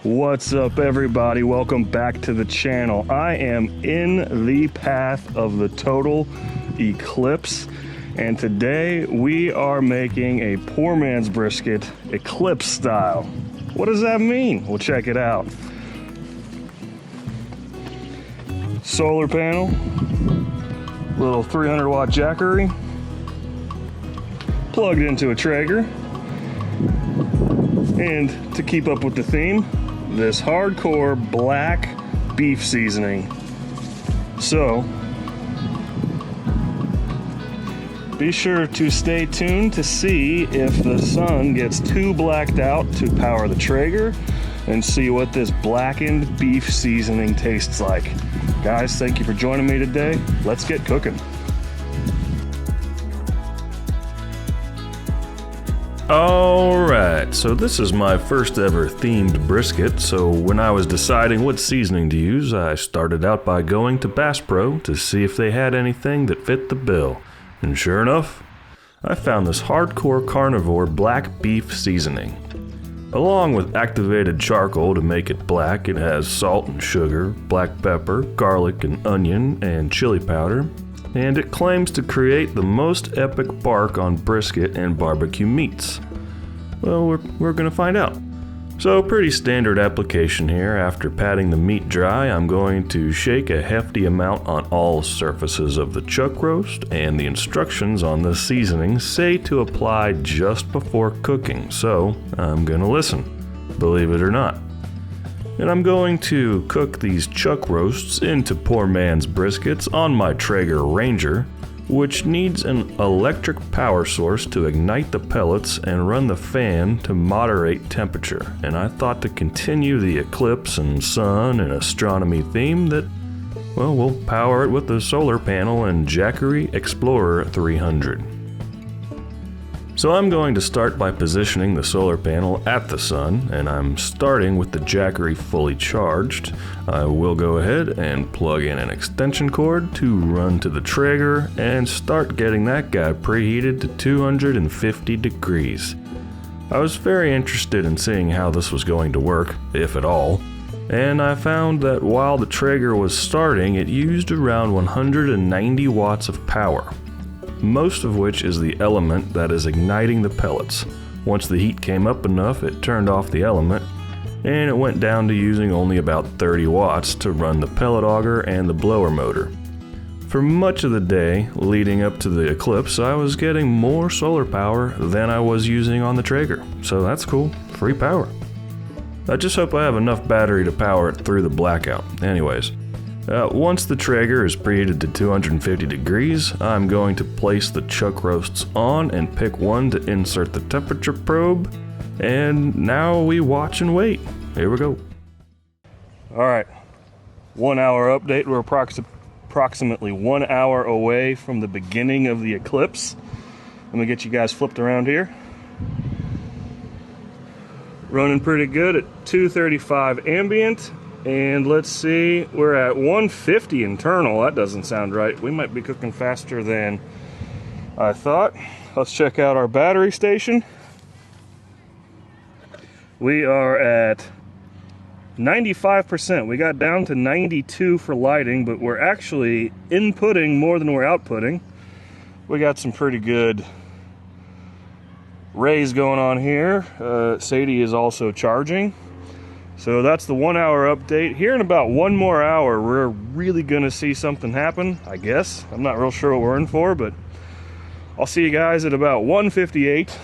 What's up, everybody? Welcome back to the channel. I am in the path of the total eclipse, and today we are making a poor man's brisket eclipse style. What does that mean? We'll check it out. Solar panel, little 300 watt Jackery, plugged into a Traeger, and to keep up with the theme, this hardcore black beef seasoning. So be sure to stay tuned to see if the sun gets too blacked out to power the Traeger and see what this blackened beef seasoning tastes like. Guys, thank you for joining me today. Let's get cooking. Alright, so this is my first ever themed brisket, so when I was deciding what seasoning to use, I started out by going to Bass Pro to see if they had anything that fit the bill. And sure enough, I found this hardcore Carnivore black beef seasoning. Along with activated charcoal to make it black, it has salt and sugar, black pepper, garlic and onion, and chili powder. And it claims to create the most epic bark on brisket and barbecue meats. Well, we're gonna find out. So, pretty standard application here. After patting the meat dry, I'm going to shake a hefty amount on all surfaces of the chuck roast, and the instructions on the seasoning say to apply just before cooking, so I'm gonna listen, believe it or not. And I'm going to cook these chuck roasts into poor man's briskets on my Traeger Ranger, which needs an electric power source to ignite the pellets and run the fan to moderate temperature. And I thought to continue the eclipse and sun and astronomy theme that, well, we'll power it with the solar panel and Jackery Explorer 300. So I'm going to start by positioning the solar panel at the sun, and I'm starting with the Jackery fully charged. I will go ahead and plug in an extension cord to run to the Traeger and start getting that guy preheated to 250 degrees. I was very interested in seeing how this was going to work, if at all, and I found that while the Traeger was starting, it used around 190 watts of power, most of which is the element that is igniting the pellets. Once the heat came up enough, it turned off the element, and it went down to using only about 30 watts to run the pellet auger and the blower motor. For much of the day leading up to the eclipse, I was getting more solar power than I was using on the Traeger, so that's cool, free power. I just hope I have enough battery to power it through the blackout. Anyways, once the Traeger is preheated to 250 degrees, I'm going to place the chuck roasts on and pick one to insert the temperature probe, and now we watch and wait. Here we go. Alright, 1 hour update. We're approximately 1 hour away from the beginning of the eclipse. Let me get you guys flipped around here. Running pretty good at 235 ambient. And let's see, we're at 150 internal. That doesn't sound right. We might be cooking faster than I thought. Let's check out our battery station. We are at 95%. We got down to 92 for lighting, but we're actually inputting more than we're outputting. We got some pretty good rays going on here. Sadie is also charging. So that's the 1 hour update. Here in about one more hour, we're really gonna see something happen, I guess. I'm not real sure what we're in for, but I'll see you guys at about 1:58.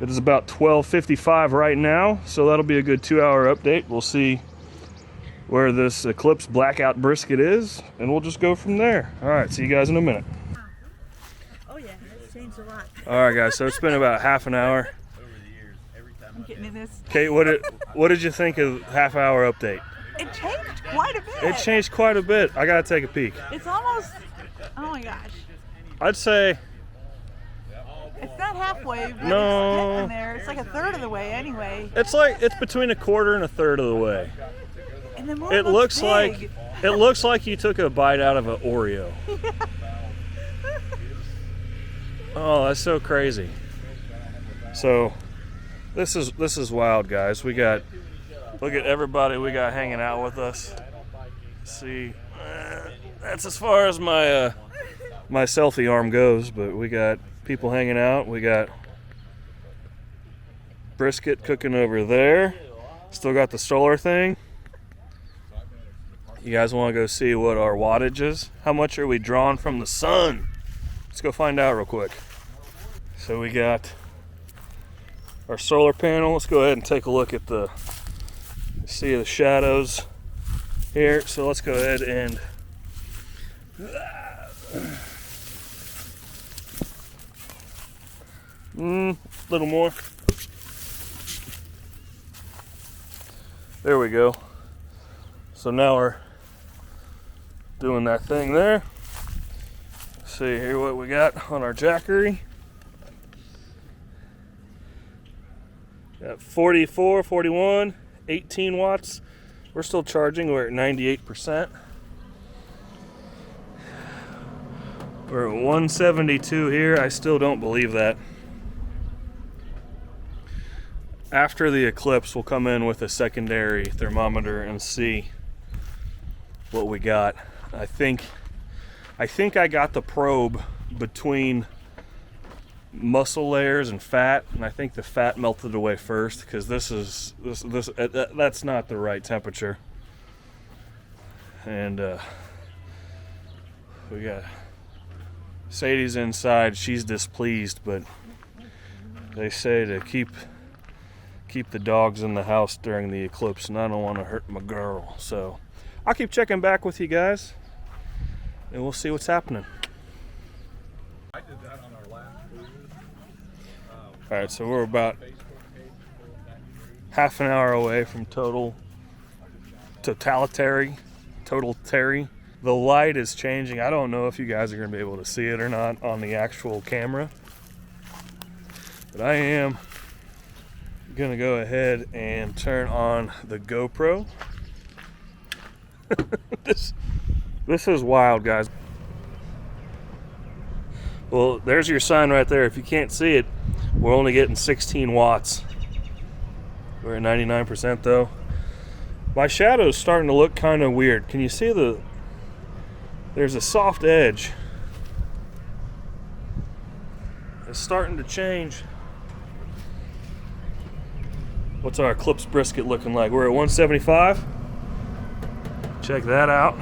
It is about 12:55 right now, so that'll be a good 2 hour update. We'll see where this eclipse blackout brisket is, and we'll just go from there. All right, see you guys in a minute. Oh yeah, it's changed a lot. All right, guys, so it's been about half an hour. I'm getting in this. Kate, what did you think of half hour update? It changed quite a bit. It changed quite a bit. I gotta take a peek. It's almost, oh my gosh. I'd say it's not halfway, but no. It's getting there. It's like a third of the way anyway. It's between a quarter and a third of the way. And the moon It looks big. like you took a bite out of an Oreo. Oh, that's so crazy. So This is wild, guys. We got, look at everybody we got hanging out with us. See, that's as far as my my selfie arm goes, but we got people hanging out. We got brisket cooking over there. Still got the solar thing. You guys want to go see what our wattage is? How much are we drawing from the sun? Let's go find out real quick. So we got our solar panel. Let's go ahead and take a look at the, see the shadows here. So let's go ahead and little more. There we go. So now we're doing that thing there. See here what we got on our Jackery. Got 44, 41, 18 watts. We're still charging. We're at 98%. We're at 172 here. I still don't believe that. After the eclipse, we'll come in with a secondary thermometer and see what we got. I think I got the probe between muscle layers and fat, and I think the fat melted away first, because that's not the right temperature. And we got Sadie's inside. She's displeased, but they say to keep the dogs in the house during the eclipse, and I don't want to hurt my girl. So I'll keep checking back with you guys, and we'll see what's happening. I did that on our last cruise. All right, so we're about half an hour away from total Terry. The light is changing. I don't know if you guys are going to be able to see it or not on the actual camera, but I am going to go ahead and turn on the GoPro. This is wild, guys. Well, there's your sign right there. If you can't see it, we're only getting 16 watts. We're at 99% though. My shadow's starting to look kind of weird. Can you see there's a soft edge. It's starting to change. What's our Eclipse brisket looking like? We're at 175. Check that out.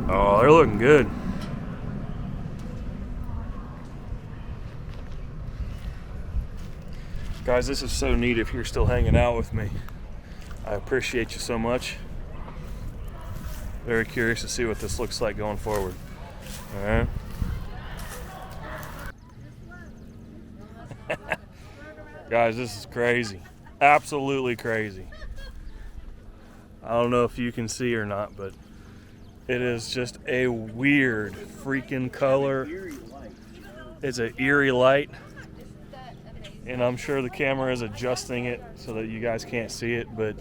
Oh, they're looking good. Guys, this is so neat if you're still hanging out with me. I appreciate you so much. Very curious to see what this looks like going forward. All right. Guys, this is crazy. Absolutely crazy. I don't know if you can see or not, but it is just a weird freaking color. It's an eerie light. And I'm sure the camera is adjusting it so that you guys can't see it, but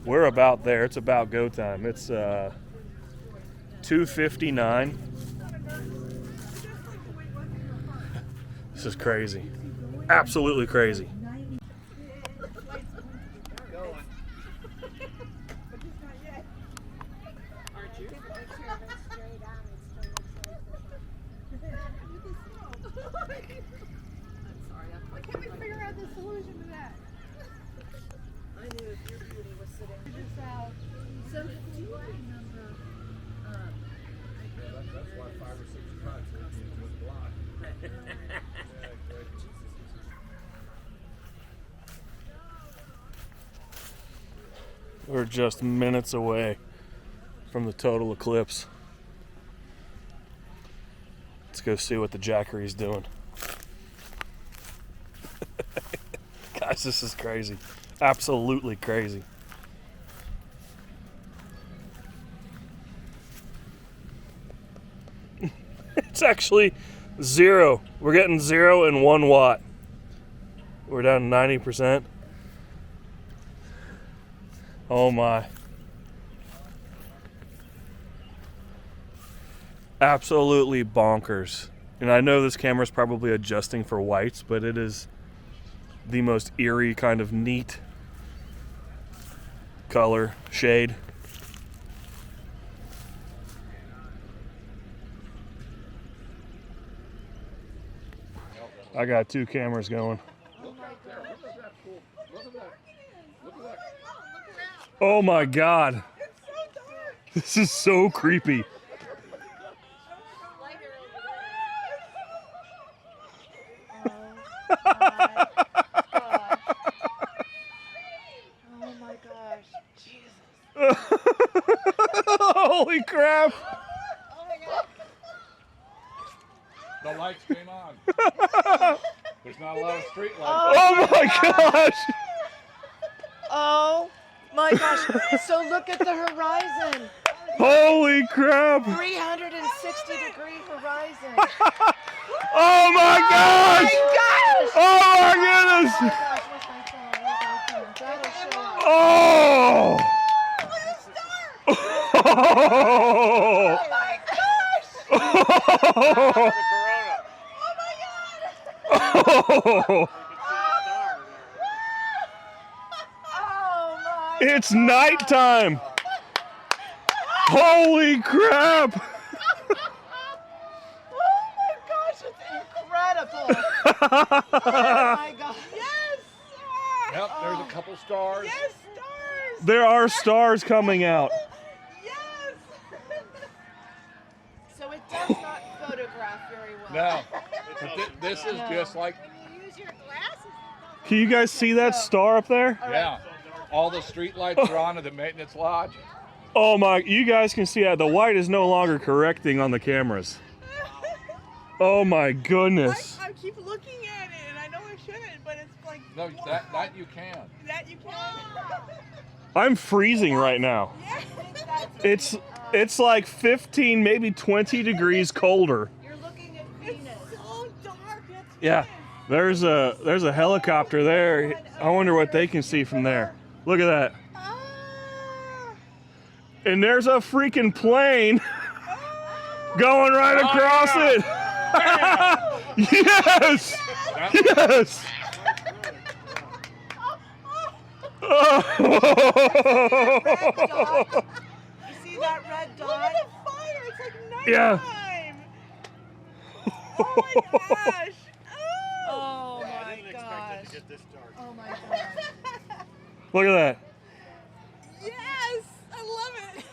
we're about there. It's about go time. It's 2:59. This is crazy. Absolutely crazy. We're just minutes away from the total eclipse. Let's go see what the Jackery's doing. Guys, this is crazy. Absolutely crazy. It's actually 0. We're getting 0 and 1 watt. We're down to 90%. Oh my. Absolutely bonkers. And I know this camera's probably adjusting for whites, but it is the most eerie kind of neat color shade. I got 2 cameras going. Oh my God. This is so creepy. Oh my gosh. Jesus. Holy crap. Oh my God. The lights came on. There's not a lot of street lights. Oh my gosh. Oh my gosh. So look at the horizon. Holy crap. 360-degree horizon. Oh my gosh. Gosh. Oh my goodness. Oh my gosh, where's my phone? Where's my phone? That'll show up. Oh. Oh. my gosh. Oh. Oh my. It's nighttime. Holy crap. Oh my gosh, it's incredible. Oh my gosh. Yes. Yep, there's a couple stars. Yes, stars. There are stars coming out. Yes. So it does not photograph very well. No, this is just like, When you use your glasses. Can you guys see that star up there? yeah, all the street lights are on at the maintenance lodge. Oh my, you guys can see that. The white is no longer correcting on the cameras. Oh my goodness. I keep looking at it, and I know I shouldn't, but it's like. No, that you can. That you can. I'm freezing right now. Yes. It's like 15, maybe 20 degrees colder. You're looking at It's Venus. so dark. It's Yeah. There's a helicopter there. I wonder what they can see from there. Look at that. Ah. And there's a freaking plane going right across it. Yes! Yes! Red dot. You see that red Look dot? at the fire. It's like nighttime. Yeah. Oh my gosh. Oh my gosh. Oh my gosh. Look at that. Yes. I love it.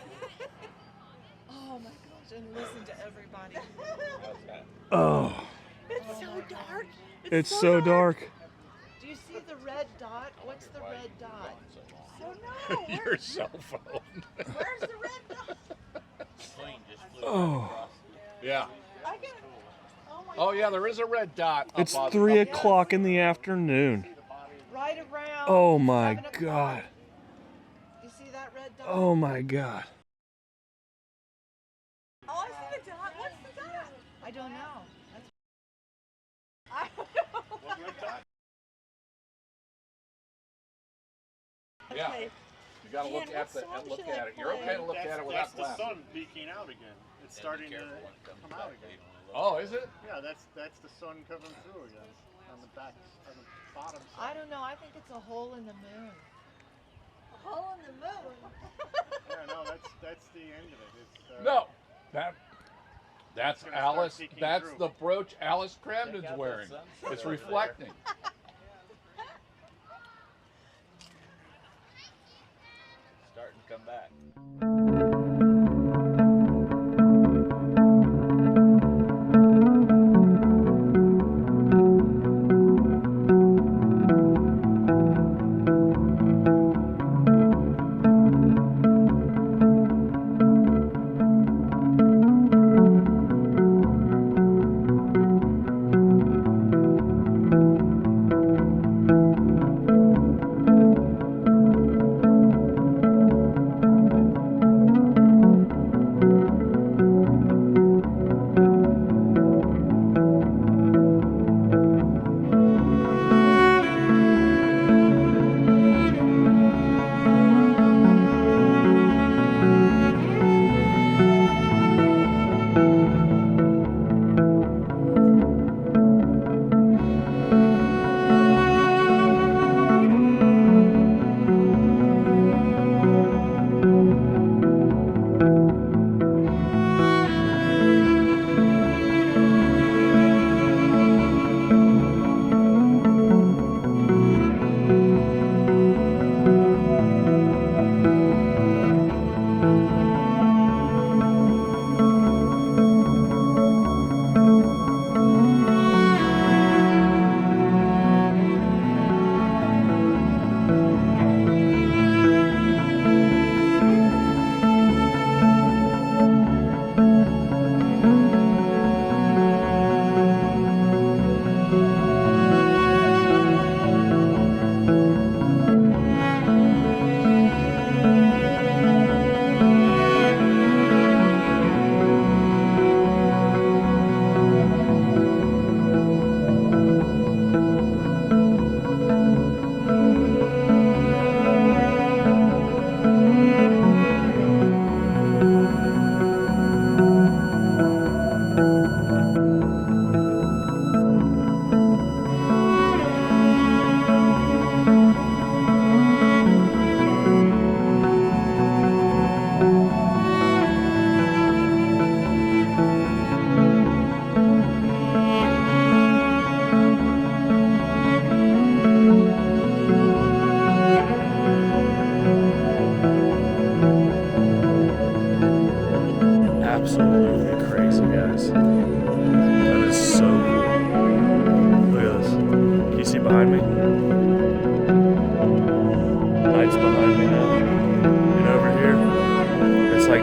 Oh my gosh. And listen to everybody. Oh, It's so dark. it's so dark. Do you see the red dot? What's the red dot? Oh no. Your cell phone. Where's the red dot? Oh, Yeah. I get. Oh my. Oh yeah, there is a red dot. it's up on- 3 up- o'clock in the afternoon. Right around. Oh my 7 o'clock. God. You see that red dot? Oh my God. Oh, I see the dot. What's the dot? I don't know. That's I don't know. Yeah. Okay. You gotta look Man, at what it song and look should I at it. You're play? okay to look at it without That's the glasses. sun peeking out again. It's starting to come out again. Oh, is it? Yeah, that's the sun coming through again on the back, on the bottom I side. don't know. I think it's a hole in the moon. Hole in the moon. Yeah, no, that's the end of it. It's, No. That's gonna start Alice. peeking That's through. the brooch Alice Cramden's wearing. It's reflecting. Starting to come back.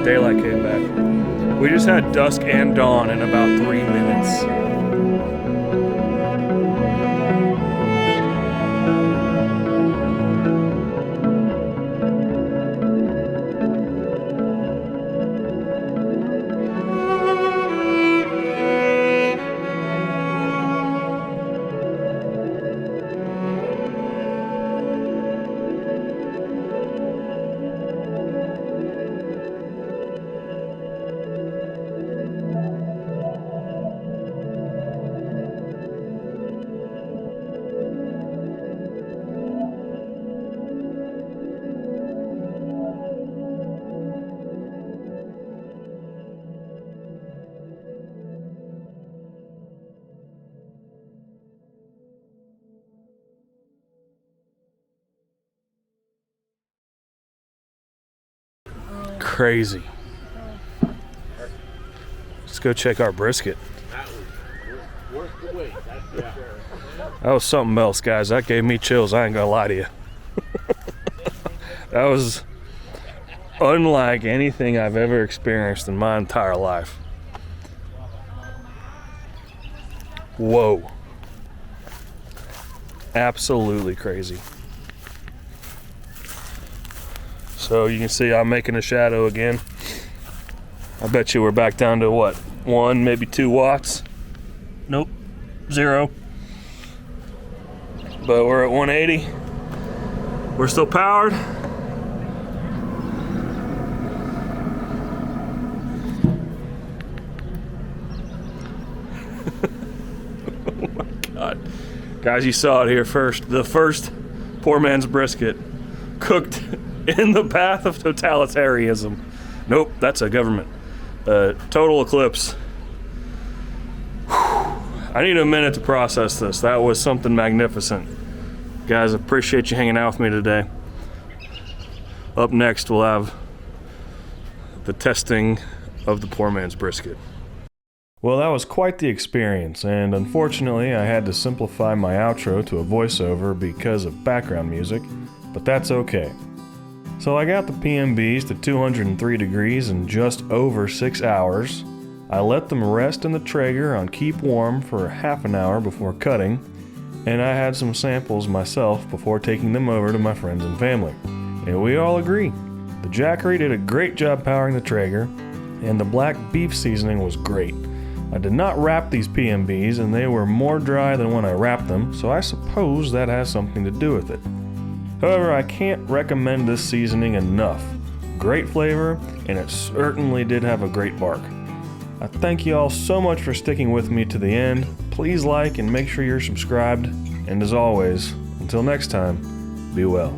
Daylight came back. We just had dusk and dawn in about 3 minutes. Crazy. Let's go check our brisket. That was worth the wait, that's for sure. That was something else, guys. That gave me chills. I ain't gonna lie to you. That was unlike anything I've ever experienced in my entire life. Whoa. Absolutely crazy. So you can see I'm making a shadow again. I bet you we're back down to what? 1, maybe 2 watts? Nope, 0. But we're at 180. We're still powered. Oh my God. Guys, you saw it here first. The first poor man's brisket cooked in the path of totalitarianism. Nope, that's a government. Total eclipse. Whew. I need a minute to process this. That was something magnificent. Guys, I appreciate you hanging out with me today. Up next, we'll have the testing of the poor man's brisket. Well, that was quite the experience, and unfortunately, I had to simplify my outro to a voiceover because of background music, but that's okay. So I got the PMBs to 203 degrees in just over 6 hours. I let them rest in the Traeger on keep warm for half an hour before cutting, and I had some samples myself before taking them over to my friends and family. And we all agree, the Jackery did a great job powering the Traeger, and the black beef seasoning was great. I did not wrap these PMBs, and they were more dry than when I wrapped them, so I suppose that has something to do with it. However, I can't recommend this seasoning enough. Great flavor, and it certainly did have a great bark. I thank you all so much for sticking with me to the end. Please like and make sure you're subscribed. And as always, until next time, be well.